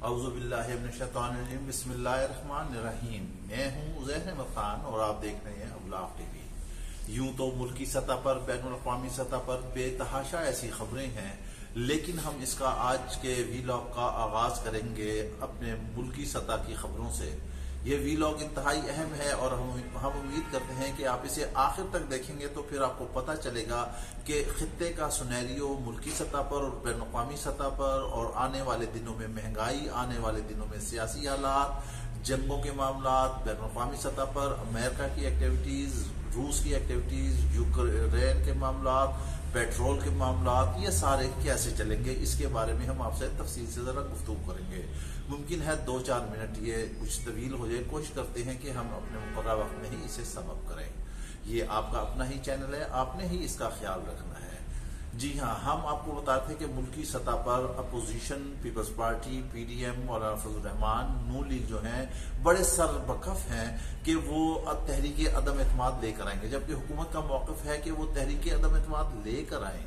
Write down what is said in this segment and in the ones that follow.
اعوذ باللہ من الشیطان الرجیم بسم اللہ الرحمن الرحیم۔ میں ہوں زہر احمد خان اور آپ دیکھ رہے ہیں ابلاغ ٹی وی۔ یوں تو ملکی سطح پر بین الاقوامی سطح پر بے تحاشا ایسی خبریں ہیں، لیکن ہم اس کا آج کے ویلاگ کا آغاز کریں گے اپنے ملکی سطح کی خبروں سے۔ یہ ویلاگ انتہائی اہم ہے اور ہم امید کرتے ہیں کہ آپ اسے آخر تک دیکھیں گے تو پھر آپ کو پتہ چلے گا کہ خطے کا سنیریو ملکی سطح پر اور بین الاقوامی سطح پر اور آنے والے دنوں میں مہنگائی، آنے والے دنوں میں سیاسی حالات، جنگوں کے معاملات، بین الاقوامی سطح پر امریکہ کی ایکٹیویٹیز، روس کی ایکٹیویٹیز، یوکرین کے معاملات، پیٹرول کے معاملات، یہ سارے کیسے چلیں گے اس کے بارے میں ہم آپ سے تفصیل سے ذرا گفتگو کریں گے۔ ممکن ہے 2-4 منٹ یہ کچھ طویل ہو جائے، کوشش کرتے ہیں کہ ہم اپنے مقررہ وقت میں ہی اسے سم اپ کریں۔ یہ آپ کا اپنا ہی چینل ہے، آپ نے ہی اس کا خیال رکھنا ہے۔ جی ہاں، ہم آپ کو بتاتے ہیں کہ ملکی سطح پر opposition, Peoples Party, P D M, Maulana Fazal الرحمان، نون لیگ جو ہیں بڑے سربکف ہیں کہ وہ تحریک عدم اعتماد لے کر آئیں گے، جبکہ حکومت کا موقف ہے کہ وہ تحریک عدم اعتماد لے کر آئیں۔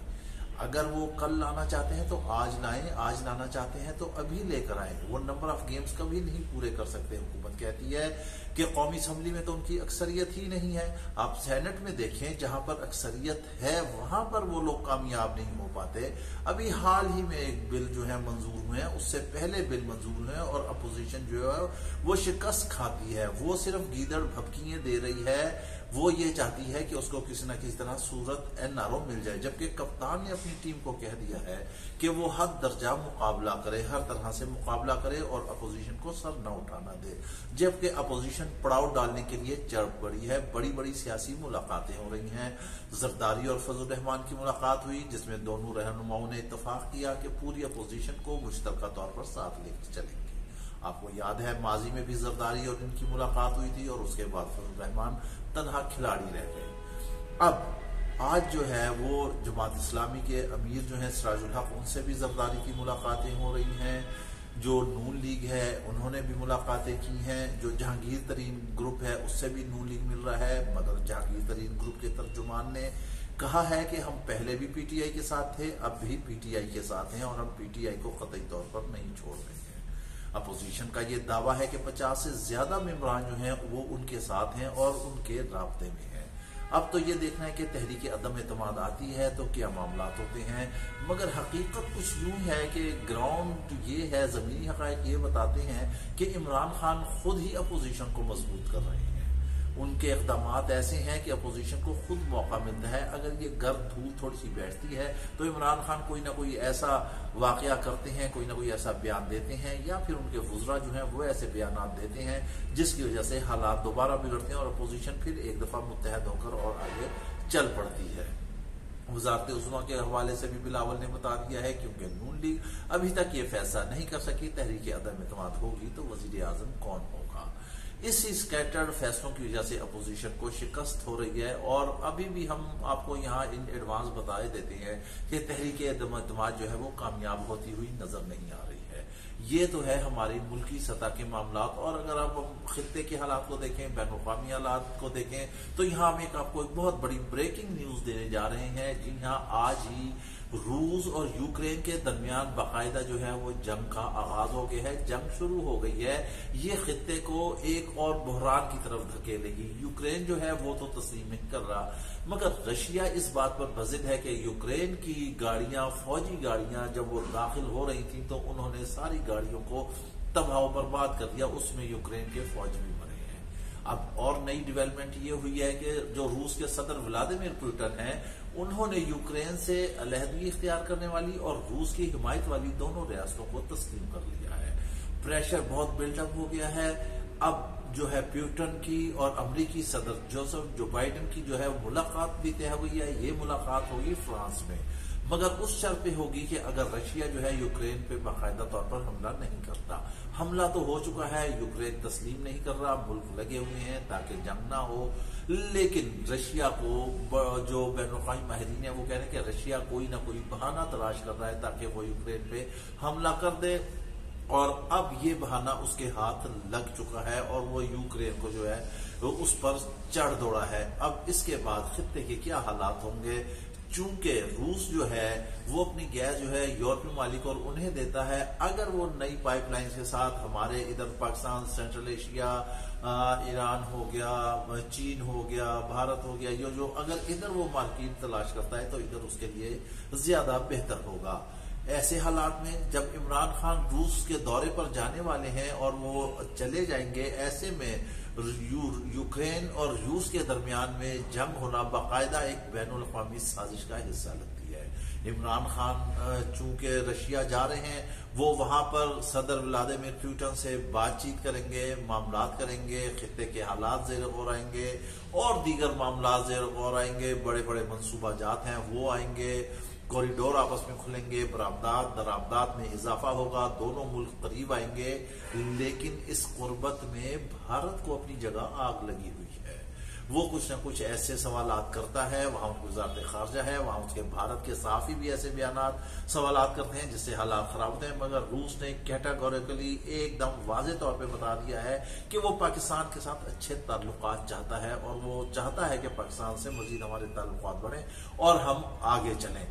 اگر وہ کل لانا چاہتے ہیں تو آج لائیں، آج لانا چاہتے ہیں تو ابھی لے کر آئیں۔ وہ نمبر آف گیمز کبھی نہیں پورے کر سکتے۔ حکومت کہتی ہے کہ قومی اسمبلی میں تو ان کی اکثریت ہی نہیں ہے۔ آپ سینٹ میں دیکھیں، جہاں پر اکثریت ہے وہاں پر وہ لوگ کامیاب نہیں ہو پاتے۔ ابھی حال ہی میں ایک بل جو ہے منظور ہوئے ہیں، اس سے پہلے بل منظور ہوئے ہیں اور اپوزیشن جو ہے وہ شکست کھاتی ہے۔ وہ صرف گیدڑ بھبکیاں دے رہی ہے، وہ یہ چاہتی ہے کہ اس کو کسی نہ کسی طرح صورت NRO مل جائے، جبکہ کپتان نے اپنی ٹیم کو کہہ دیا ہے کہ وہ حد درجہ مقابلہ کرے، ہر طرح سے مقابلہ کرے اور اپوزیشن کو سر نہ اٹھانا دے، جبکہ اپوزیشن پڑاؤ ڈالنے کے لیے چڑھ پڑی ہے۔ بڑی بڑی سیاسی ملاقاتیں ہو رہی ہیں۔ زرداری اور فضل الرحمان کی ملاقات ہوئی، جس میں دونوں رہنماؤں نے اتفاق کیا کہ پوری اپوزیشن کو مشترکہ طور پر ساتھ لے کر چلیں گے۔ آپ کو یاد ہے ماضی میں بھی زرداری اور ان کی ملاقات ہوئی تھی اور اس کے بعد فضل الرحمان تنہا کھلاڑی رہ گئے۔ اب آج جو ہے وہ جماعت اسلامی کے امیر جو ہیں سراج الحق، ان سے بھی زرداری کی ملاقاتیں ہو رہی ہیں۔ جو نون لیگ ہے انہوں نے بھی ملاقاتیں کی ہیں۔ جو جہانگیر ترین گروپ ہے اس سے بھی نون لیگ مل رہا ہے، مگر جہانگیر ترین گروپ کے ترجمان نے کہا ہے کہ ہم پہلے بھی پی ٹی آئی کے ساتھ تھے، اب بھی پی ٹی آئی کے ساتھ ہیں اور ہم پی ٹی آئی کو قطعی طور پر نہیں چھوڑ رہے ہیں۔ اپوزیشن کا یہ دعویٰ ہے کہ 50 سے زیادہ ممبران جو ہیں وہ ان کے ساتھ ہیں اور ان کے رابطے میں ہیں۔ اب تو یہ دیکھنا ہے کہ تحریک عدم اعتماد آتی ہے تو کیا معاملات ہوتے ہیں، مگر حقیقت کچھ یوں ہے کہ گراؤنڈ یہ ہے، زمینی حقائق یہ بتاتے ہیں کہ عمران خان خود ہی اپوزیشن کو مضبوط کر رہے ہیں۔ ان کے اقدامات ایسے ہیں کہ اپوزیشن کو خود موقع ملتا ہے۔ اگر یہ گرد دھول تھوڑی سی بیٹھتی ہے تو عمران خان کوئی نہ کوئی ایسا واقعہ کرتے ہیں، کوئی نہ کوئی ایسا بیان دیتے ہیں، یا پھر ان کے وزراء جو ہیں وہ ایسے بیانات دیتے ہیں جس کی وجہ سے حالات دوبارہ بگڑتے ہیں اور اپوزیشن پھر ایک دفعہ متحد ہو کر اور آگے چل پڑتی ہے۔ وزارت عظمیٰ کے حوالے سے بھی بلاول نے بتا دیا ہے، کیونکہ نون لیگ ابھی تک یہ فیصلہ نہیں کر سکی تحریک عدم اعتماد ہوگی تو وزیر اعظم کون ہوگا۔ اسی سکیٹرڈ فیصلوں کی وجہ سے اپوزیشن کو شکست ہو رہی ہے اور ابھی بھی ہم آپ کو یہاں ان ایڈوانس بتائے دیتے ہیں کہ تحریک عدم اعتماد جو ہے وہ کامیاب ہوتی ہوئی نظر نہیں آ رہی ہے۔ یہ تو ہے ہماری ملکی سطح کے معاملات، اور اگر آپ خطے کے حالات کو دیکھیں، بین الاقوامی حالات کو دیکھیں، تو یہاں ہم آپ کو ایک بہت بڑی بریکنگ نیوز دینے جا رہے ہیں۔ جی ہاں، آج ہی روس اور یوکرین کے درمیان باقاعدہ جو ہے وہ جنگ کا آغاز ہو گیا ہے، جنگ شروع ہو گئی ہے۔ یہ خطے کو ایک اور بحران کی طرف دھکیلے گی۔ یوکرین جو ہے وہ تو تسلیم نہیں کر رہا، مگر رشیا اس بات پر بضد ہے کہ یوکرین کی گاڑیاں، فوجی گاڑیاں جب وہ داخل ہو رہی تھیں تو انہوں نے ساری گاڑیوں کو تباہ و برباد کر دیا، اس میں یوکرین کے فوجی بھی مرے ہیں۔ اب اور نئی ڈیولپمنٹ یہ ہوئی ہے کہ جو روس کے صدر ولادیمیر پوٹن ہیں، انہوں نے یوکرین سے علیحدگی اختیار کرنے والی اور روس کی حمایت والی دونوں ریاستوں کو تسلیم کر لیا ہے۔ پریشر بہت بلٹ اپ ہو گیا ہے۔ اب جو ہے پیوٹن کی اور امریکی صدر جو بائیڈن کی جو ہے ملاقات بھی طے ہوئی ہے۔ یہ ملاقات ہوگی فرانس میں، مگر اس شرط پہ ہوگی کہ اگر رشیا جو ہے یوکرین پہ باقاعدہ طور پر حملہ نہیں کرتا۔ حملہ تو ہو چکا ہے، یوکرین تسلیم نہیں کر رہا، ملک لگے ہوئے ہیں تاکہ جنگ نہ ہو، لیکن رشیا کو جو بین الاقوامی ماہرین ہیں وہ کہہ رہے ہیں کہ رشیا کوئی نہ کوئی بہانہ تلاش کر رہا ہے تاکہ وہ یوکرین پہ حملہ کر دے، اور اب یہ بہانہ اس کے ہاتھ لگ چکا ہے اور وہ یوکرین کو جو ہے وہ اس پر چڑھ دوڑا ہے۔ اب اس کے بعد خطے کے کیا حالات ہوں گے؟ چونکہ روس جو ہے وہ اپنی گیس جو ہے یورپی ممالک اور انہیں دیتا ہے، اگر وہ نئی پائپ لائنز کے ساتھ ہمارے ادھر پاکستان، سینٹرل ایشیا، ایران ہو گیا، چین ہو گیا، بھارت ہو گیا، یہ جو اگر ادھر وہ مارکیٹ تلاش کرتا ہے تو ادھر اس کے لیے زیادہ بہتر ہوگا۔ ایسے حالات میں جب عمران خان روس کے دورے پر جانے والے ہیں اور وہ چلے جائیں گے، ایسے میں یوکرین اور روس کے درمیان میں جنگ ہونا باقاعدہ ایک بین الاقوامی سازش کا حصہ لگتی ہے۔ عمران خان چونکہ رشیا جا رہے ہیں، وہ وہاں پر صدر ولادیمیر پوٹن سے بات چیت کریں گے، معاملات کریں گے، خطے کے حالات زیر غور آئیں گے اور دیگر معاملات زیر غور آئیں گے، بڑے بڑے منصوبہ جات ہیں وہ آئیں گے، کوریڈور آپس میں کھلیں گے، برآمدات درآمدات میں اضافہ ہوگا، دونوں ملک قریب آئیں گے۔ لیکن اس قربت میں بھارت کو اپنی جگہ آگ لگی ہوئی ہے، وہ کچھ نہ کچھ ایسے سوالات کرتا ہے، وہاں ان کی وزارت خارجہ ہے، وہاں اس کے بھارت کے صحافی بھی ایسے بیانات سوالات کرتے ہیں جس سے حالات خراب ہوتے ہیں، مگر روس نے کیٹاگوریکلی ایک دم واضح طور پہ بتا دیا ہے کہ وہ پاکستان کے ساتھ اچھے تعلقات چاہتا ہے اور وہ چاہتا ہے کہ پاکستان سے مزید ہمارے تعلقات بڑھیں اور ہم آگے چلیں۔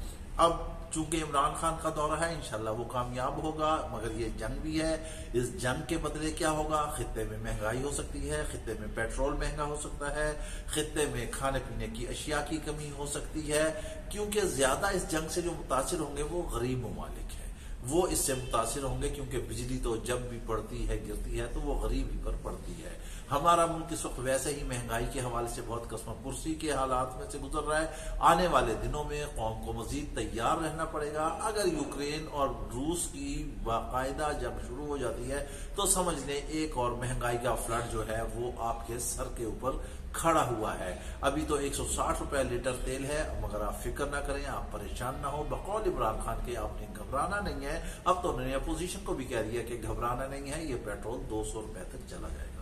اب چونکہ عمران خان کا دورہ ہے، انشاءاللہ وہ کامیاب ہوگا، مگر یہ جنگ بھی ہے، اس جنگ کے بدلے کیا ہوگا؟ خطے میں مہنگائی ہو سکتی ہے، خطے میں پیٹرول مہنگا ہو سکتا ہے، خطے میں کھانے پینے کی اشیاء کی کمی ہو سکتی ہے، کیونکہ زیادہ اس جنگ سے جو متاثر ہوں گے وہ غریب ممالک ہیں، وہ اس سے متاثر ہوں گے، کیونکہ بجلی تو جب بھی پڑتی ہے گرتی ہے تو وہ غریب ہی پر پڑتی ہے۔ ہمارا ملک اس وقت ویسے ہی مہنگائی کے حوالے سے بہت قسم پرسی کے حالات میں سے گزر رہا ہے، آنے والے دنوں میں قوم کو مزید تیار رہنا پڑے گا۔ اگر یوکرین اور روس کی باقاعدہ جنگ شروع ہو جاتی ہے تو سمجھ لیں ایک اور مہنگائی کا فلڈ جو ہے وہ آپ کے سر کے اوپر کھڑا ہوا ہے۔ ابھی تو 160 روپے لیٹر تیل ہے، مگر آپ فکر نہ کریں، آپ پریشان نہ ہو، بقول عمران خان کے آپ نے گھبرانا نہیں ہے۔ اب تو انہوں نے اپوزیشن کو بھی کہہ دیا کہ گھبرانا نہیں ہے، یہ پیٹرول 200 روپے تک چلا جائے گا،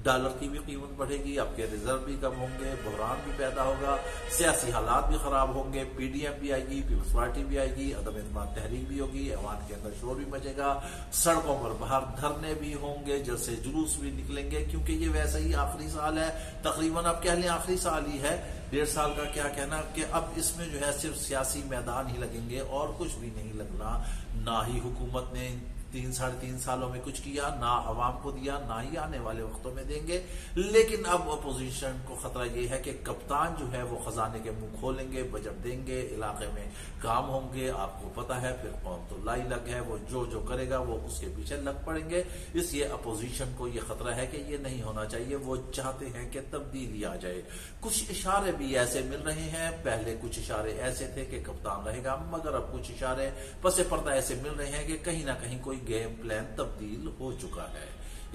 ڈالر کی بھی قیمت بڑھے گی، آپ کے ریزرو بھی کم ہوں گے، بحران بھی پیدا ہوگا، سیاسی حالات بھی خراب ہوں گے، پی ڈی ایم بھی آئے گی، پیپلز پارٹی بھی آئے گی، عدم اعتماد تحریک بھی ہوگی، عوام کے اندر شور بھی مچے گا، سڑکوں پر باہر دھرنے بھی ہوں گے، جلسے جلوس بھی نکلیں گے، کیونکہ یہ ویسے ہی آخری سال ہے، تقریباً اب کہہ لیں آخری سال ہی ہے، 1.5 سال کا کیا کہنا، کہ اب اس میں جو ہے صرف سیاسی میدان ہی لگیں گے اور کچھ بھی نہیں لگنا۔ نہ ہی حکومت نے 3-3.5 سالوں میں کچھ کیا، نہ عوام کو دیا، نہ ہی آنے والے وقتوں میں دیں گے۔ لیکن اب اپوزیشن کو خطرہ یہ ہے کہ کپتان جو ہے وہ خزانے کے منہ کھولیں گے، بجٹ دیں گے، علاقے میں کام ہوں گے، آپ کو پتہ ہے پھر قوم تو لائی لگ ہے، وہ جو کرے گا وہ اس کے پیچھے لگ پڑیں گے۔ اس لیے اپوزیشن کو یہ خطرہ ہے کہ یہ نہیں ہونا چاہیے، وہ چاہتے ہیں کہ تبدیلی آ جائے۔ کچھ اشارے بھی ایسے مل رہے ہیں، پہلے کچھ اشارے ایسے تھے کہ کپتان رہے گا، مگر اب کچھ اشارے پس پردہ ایسے مل رہے ہیں کہ کہیں نہ کہیں کوئی گیم پلان تبدیل ہو چکا ہے۔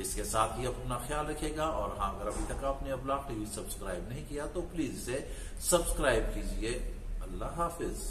اس کے ساتھ ہی اپنا خیال رکھے گا، اور ہاں اگر ابھی تک آپ نے ابلاغ ٹی وی سبسکرائب نہیں کیا تو پلیز اسے سبسکرائب کیجئے۔ اللہ حافظ۔